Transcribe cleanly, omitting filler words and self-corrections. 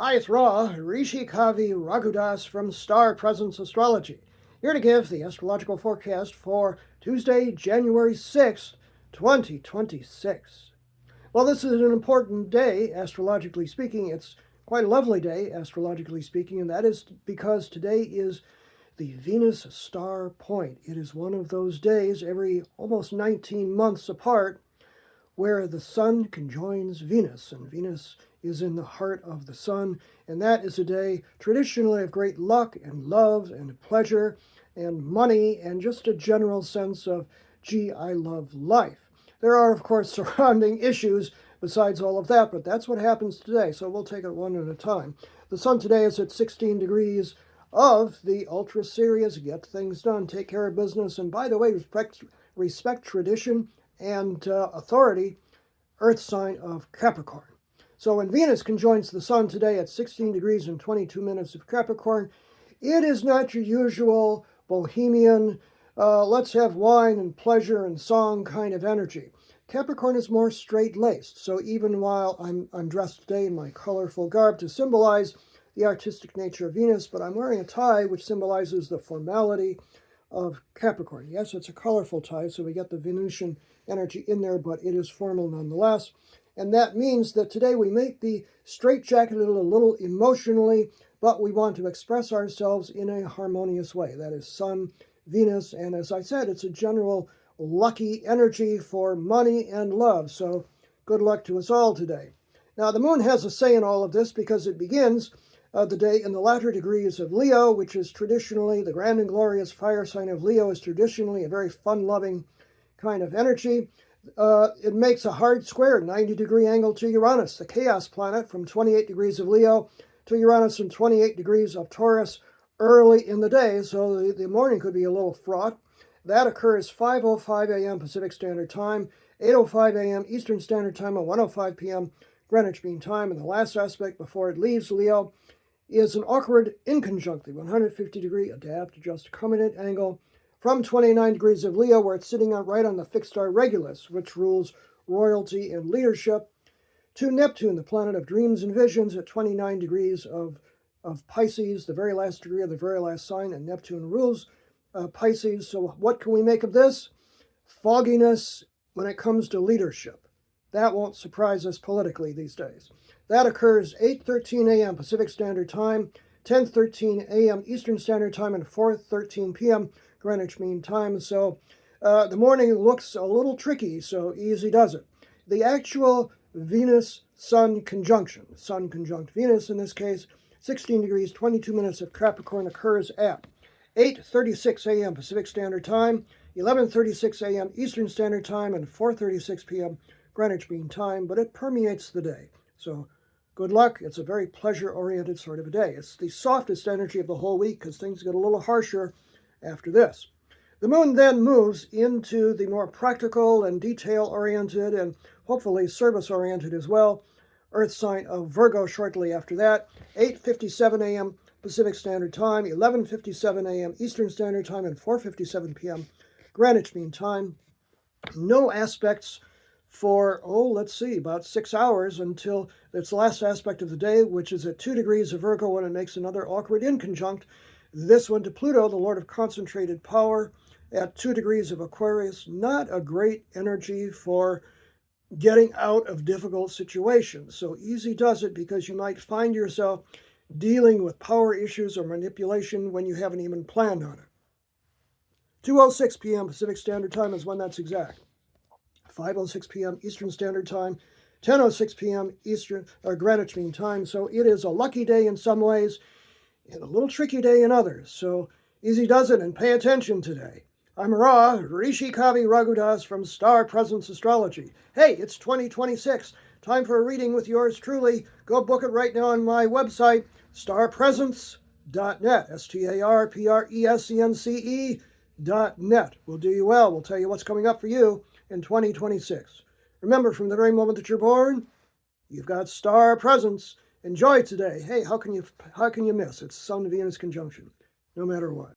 Hi, it's Ra, Rishi Kavi Raghudas from Star Presence Astrology, here to give the astrological forecast for Tuesday, January 6th, 2026. Well, this is an important day, astrologically speaking. It's quite a lovely day, astrologically speaking, and that is because today is the Venus star point. It is one of those days every almost 19 months apart where the Sun conjoins Venus, and Venus is in the heart of the Sun, and that is a day traditionally of great luck and love and pleasure and money and just a general sense of, gee, I love life. There are, of course, surrounding issues besides all of that, but that's what happens today, so we'll take it one at a time. The Sun today is at 16 degrees of the ultra serious, get things done, take care of business, and by the way, respect tradition and authority, earth sign of Capricorn. So when Venus conjoins the Sun today at 16 degrees and 22 minutes of Capricorn, it is not your usual bohemian, let's have wine and pleasure and song kind of energy. Capricorn is more straight-laced, so even while I'm dressed today in my colorful garb to symbolize the artistic nature of Venus, but I'm wearing a tie which symbolizes the formality of Capricorn. Yes, it's a colorful tie, so we get the Venusian energy in there, but it is formal nonetheless. And that means that today we make the straitjacketed a little emotionally, but we want to express ourselves in a harmonious way. That is Sun, Venus, and as I said, it's a general lucky energy for money and love. So good luck to us all today. Now, the moon has a say in all of this because it begins the day in the latter degrees of Leo, which is traditionally the grand and glorious fire sign of Leo, is traditionally a very fun-loving kind of energy. It makes a hard square, 90-degree angle to Uranus, the chaos planet, from 28 degrees of Leo to Uranus and 28 degrees of Taurus early in the day, so the morning could be a little fraught. That occurs 5:05 a.m. Pacific Standard Time, 8:05 a.m. Eastern Standard Time, and 1:05 p.m. Greenwich Mean Time. And the last aspect before it leaves Leo is an awkward inconjunct, the 150-degree adapt, adjust, accommodate angle from 29 degrees of Leo, where it's sitting right on the fixed star Regulus, which rules royalty and leadership, to Neptune, the planet of dreams and visions, at 29 degrees of Pisces, the very last degree of the very last sign, and Neptune rules Pisces. So what can we make of this? Fogginess when it comes to leadership. That won't surprise us politically these days. That occurs 8:13 a.m. Pacific Standard Time, 10:13 a.m. Eastern Standard Time, and 4:13 p.m. Greenwich Mean Time. So the morning looks a little tricky, so easy does it. The actual Venus-Sun conjunction, Sun conjunct Venus in this case, 16 degrees, 22 minutes of Capricorn, occurs at 8:36 a.m. Pacific Standard Time, 11:36 a.m. Eastern Standard Time, and 4:36 p.m. Greenwich Mean Time, but it permeates the day. So good luck. It's a very pleasure-oriented sort of a day. It's the softest energy of the whole week because things get a little harsher after this. The moon then moves into the more practical and detail-oriented and hopefully service-oriented as well Earth sign of Virgo shortly after that, 8:57 a.m. Pacific Standard Time, 11:57 a.m. Eastern Standard Time, and 4:57 p.m. Greenwich Mean Time. No aspects for, let's see, about 6 hours until its last aspect of the day, which is at 2 degrees of Virgo when it makes another awkward inconjunct. This one to Pluto, the Lord of concentrated power, at 2 degrees of Aquarius. Not a great energy for getting out of difficult situations. So easy does it because you might find yourself dealing with power issues or manipulation when you haven't even planned on it. 2:06 p.m. Pacific Standard Time is when that's exact. 5:06 p.m. Eastern Standard Time, 10:06 p.m. Eastern or Greenwich Mean Time. So it is a lucky day in some ways and a little tricky day in others. So easy does it, and pay attention today. I'm Ra, Rishi Kavi Raghudas from Star Presence Astrology. Hey, it's 2026. Time for a reading with yours truly. Go book it right now on my website, starpresence.net, starpresence.net. We'll do you well. We'll tell you what's coming up for you in 2026. Remember, from the very moment that you're born, you've got star presence. Enjoy today. Hey, how can you miss? It's Sun-Venus conjunction, no matter what.